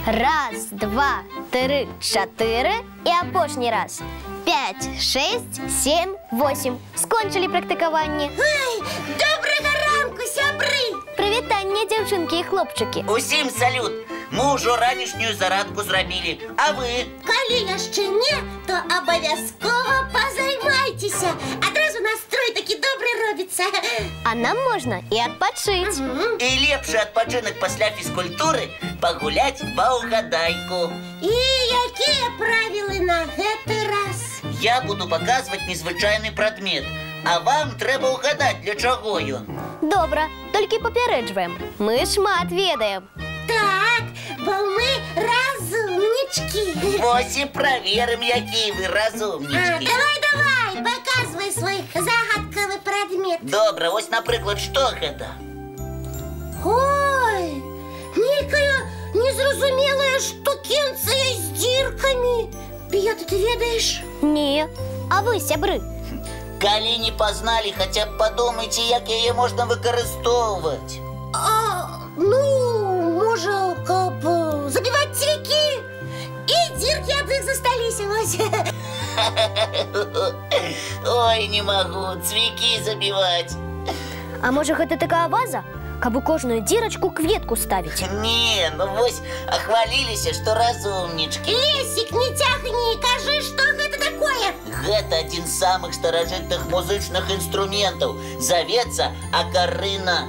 Раз, два, три, чотири і апошній раз. 5, 6, 7, 8. Скончили практикування. Ой, доброго ранку, сябри! Привітання, дівчинки і хлопчики. Усім салют! Ми вже ранішню зарадку зробили, а ви? Коли яшчэ не, то обов'язково позаймайтеся. Одразу настрой такий добрий робиться. А нам можна і відпочити. І лепший відпочинок після фізкультури погулять по угадайку. І які правила на гэты раз? Я буду показувати незвичайний предмет, а вам треба угадати, для чого він. Добре, тільки попереджуємо. Ми шмат ведаємо. Так, бо ми разумнички. Ось і перевіримо, які ви розумнички. Давай, показуй свій загадковий предмет. Добре, ось, наприклад, що це? Ой, некая незрозумелая штукенция с дырками. Пията, ты ведаешь? Ні. А ви, сябри? Коли не познали, хоча б подумайте, як її можна використовувати. Може, как забивать цвяки. И дырки от них застались. Ой, не можу, цвіки забивати. А може, гэта така ваза, каб у кожную дірочку кветку ставить? Не, ну вось охвалились, что разумнички. Лесик, не тягни, кажи, что это такое? Это один из самых старожитных музычных инструментов. Зовется акарина.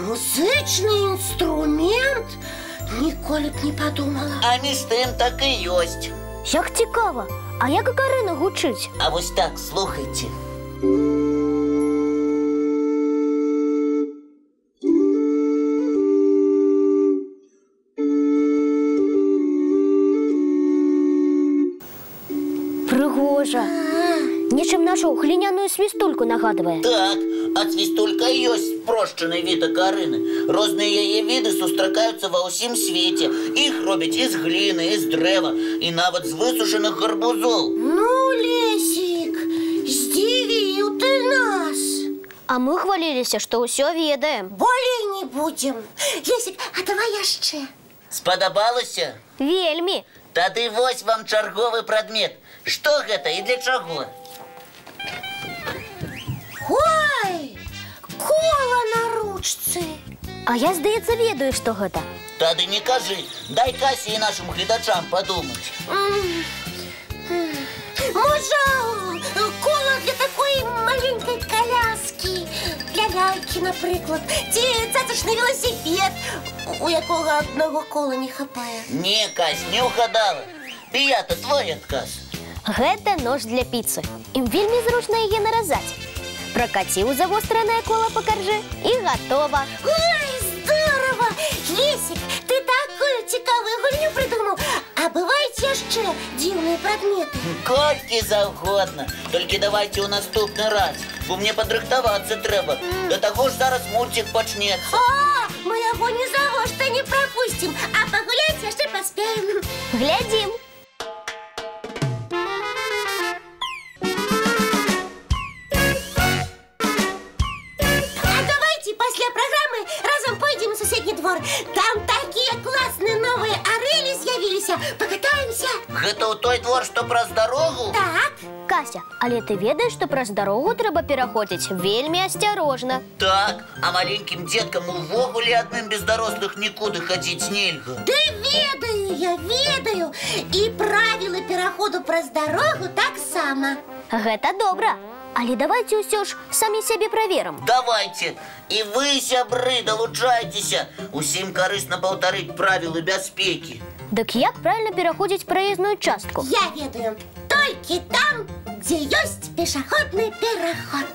Музычный инструмент? Ніколи б не подумала. А між тим так і ёсть. Як цікаво. А як акарина гучить? А ось так, слухайте. Пригожа. Нічим нашу глиняную свистульку нагадує. Так, а свистулька і ёсть спрощений вид акарини. Розні її види зустрічаються во всім світі. Їх роблять із глини, із дерева і навіть з висушених гарбузов. Ну, Лесик, здивил ты нас. А ми хвалилися, що усе ведаємо. Более не будем. Лесик, а давай яшчэ. Сподобалося? Вельмі. Тады вось вам чарговы предмет. Што гэта і для чаго? Ой, кола на ручцы. А я, здається, ведаю, що гэта. Тады не кажи. Дай Касі і нашим глядачам подумать. Може, кола для такої маленької коляски. Для ляльки, наприклад. Ці цацочний велосипед, у якого одного кола не хапає. Не, Кась, не угадала. Пията, твой отказ. Гэта нож для піцы. Ім вельмі зручна яе наразаць. Прокатіў завостранае кола па каржы і гатова. Ой, здорово! Лесик, ты такую цікавую гульню придумал. А бывают яшчэ дивные предметы? Колькі завгодна. Толькі давайте у наступны раз, бо мне падрыхтавацца трэба. Да таго ж зараз мультик пачнецца. Мы яго ні за што не пропустим, а погулять яшчэ паспеем. Глядзім. Там такие классные новые орели з'явилися. Покатаемся. Гэта ў той двор, што праз дарогу? Так. Кася, але ты ведаеш, што праз дарогу трэба пераходзіць вельмі асцярожна. Так, а маленькім дзеткам увогуле адным без дарослых нікуды хадзіць нельга. Да ведаю, я ведаю. І правілы пераходу праз дарогу таксама. Гэта добра. Але давайте ўсё ж самі сябе праверым. Давайте. І вы, сябры, далучайцеся. Усім карысна паўтарыць правілы бяспекі. Дык як правильно пераходзіць праезную частку? Я ведаю. Толькі там, дзе ёсць пешаходны пераход.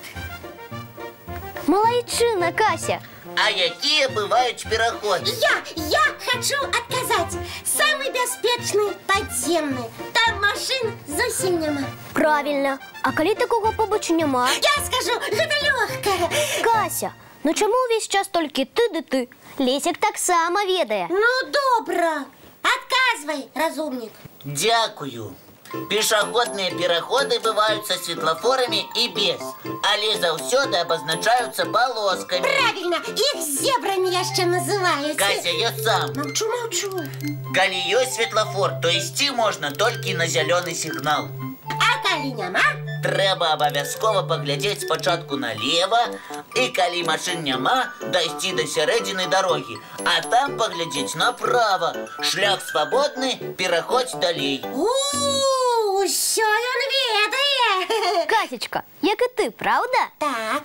Малайчына, Кася. А якія бываюць пераходы? Я хочу отказать. Самый бяспечны падземны. Там машин зусім няма. Правильно. А калі такога побач няма? Я скажу, гэта лёгка. Кася, ну чаму ўвесь час толькі ты ды ты? Лесик таксама ведае. Ну, добра. Отказвай, разумник. Дякую. Пешеходные переходы бывают со светлофорами и без, але заўсёды обозначаются полосками. Правильно, их зебрами яшчэ называюць. Кася, я сам. Маўчу. Калі ёсць светлофор, то ісці можна толькі на зялёны сігнал. А калі няма? Трэба абавязкова паглядзець спачатку налева, і калі машын няма, дайсці да сярэдзіны дарогі, а там паглядзець направа. Шлях свабодны, пераходзь далей. Усё ён ведае. Катечка, як і ты, правда? Так.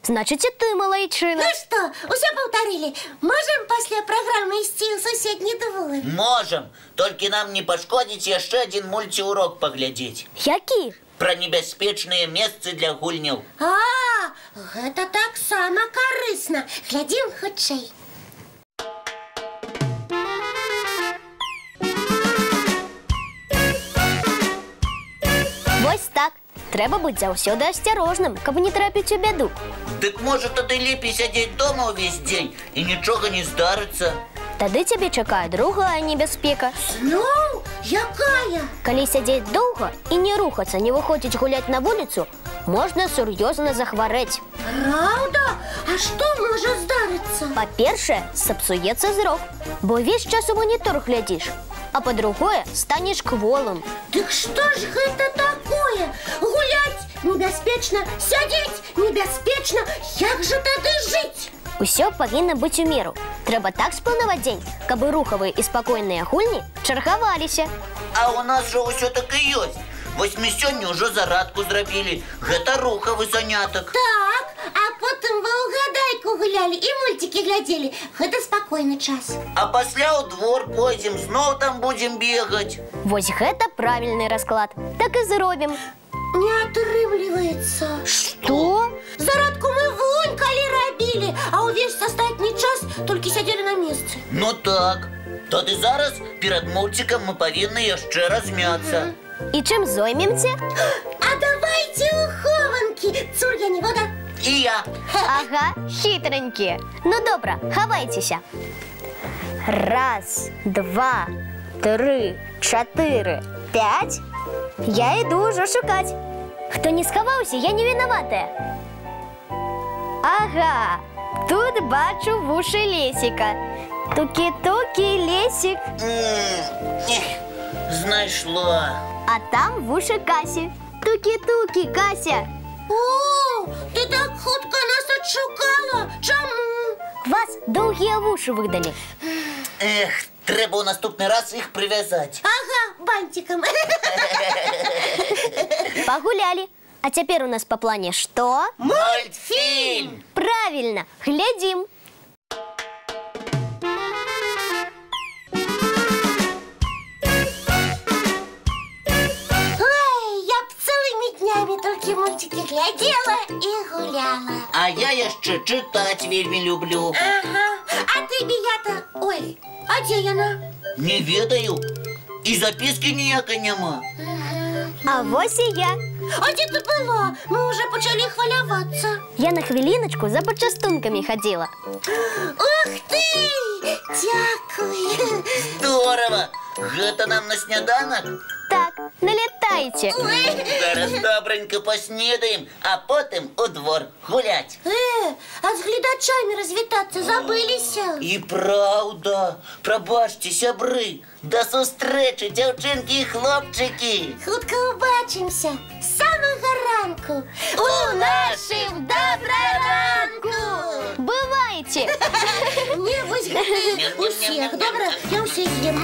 Значыць, і ты малайчына. Ну што, усё паўтарылі. Можам пасля праграмы ісці ў суседні двор? Можам, толькі нам не пашкодзіць яшчэ адзін мульціурок паглядзець. Які? Пра небяспечныя месцы для гульняў. Гэта таксама карысна. Глядзім хутчэй. Вось так. Трэба быць заўсёды асцярожным, каб не трапіць у бяду. Дык можа тады лепей сядзець дома ўвесь дзень і нічога не здарыцца. Тады цябе чакае другая небяспека. Зноў? Якая? Калі сядзець доўга і не рухацца, не выходзіць гуляць на вуліцу, можна сур'ёзна захварэць. Праўда? А што можа здарыцца? Па-першае, сапсуецца зрок, бо ўвесь час у манітор глядзіш. А па-другое, станеш кволым. Дык што ж гэта такое? Гуляць небяспечна, сядзець небяспечна. Як жа тады жыць? Усё павінна быць у меру. Трэба так спланаваць дзень, каб і рухавыя і спакойныя гульні чаргаваліся. А у нас жа ўсё так і ёсць. Вось мы сёння ўжо зарадку зрабілі. Гэта рухавы занятак. Так, а потым ва ўгадайку гулялі і мульцікі глядзелі. Гэта спакойны час. А пасля ў двор пойдзем, зноў там будзем бегаць. Вось гэта правільны расклад. Так і зробім. Не атрымліваецца. Што? Зарадку мы вунь калі рабілі, а ўвесь астатні час толькі сядзелі на месцы. Ну так. Тады зараз перад мульцікам мы павінны яшчэ размяцца. І чым зоймемся? А давайте у хованкі. Цур, я не вода. І я. Ага, хитренькие. Ну добра, хавайцеся. Раз, два, три, чатыры, пять. Я іду ўжо шукаць. Хто не схаваўся, я не вінаватая. Ага, тут бачу вушы Лесіка. Тукі-тукі, Лесік. Знайшла. А там вушы Касі. Тукі-тукі, Кася. О, ты так хутка нас адшукала. Чаму? Вас доўгія вушы выдалі. Эх, трэба ў наступны раз іх прывязаць. Ага, бантиком. Пагулялі. А цяпер у нас па плане што? Мультфільм! Правильно, глядзім. Толькі мультики глядела і гуляла. А я яшчэ чытаць вельмі люблю. Ага, а ты, Бията, ой, а дзе яна? Не ведаю. І запіскі ніякай няма. А вось і я. А дзе ты была? Мы уже пачалі хвалявацца. Я на хвіліначку за пачастункамі хадзіла. Ух ты! Дзякуй! Здорово! Гэта нам на сняданак? Так, налятайце. Зараз добренько поснедаем, а потым у двор гуляць. А з гледачамі развітацца забыліся. І праўда. Прабачце, сябры. Да сустрэчы, дзяўчынкі і хлопчыкі. Хутка ўбачымся. З самага ранку. У нашым добраранку! Бывайце! Не, вось гэты усіх. Добра, я ўсе з'ем.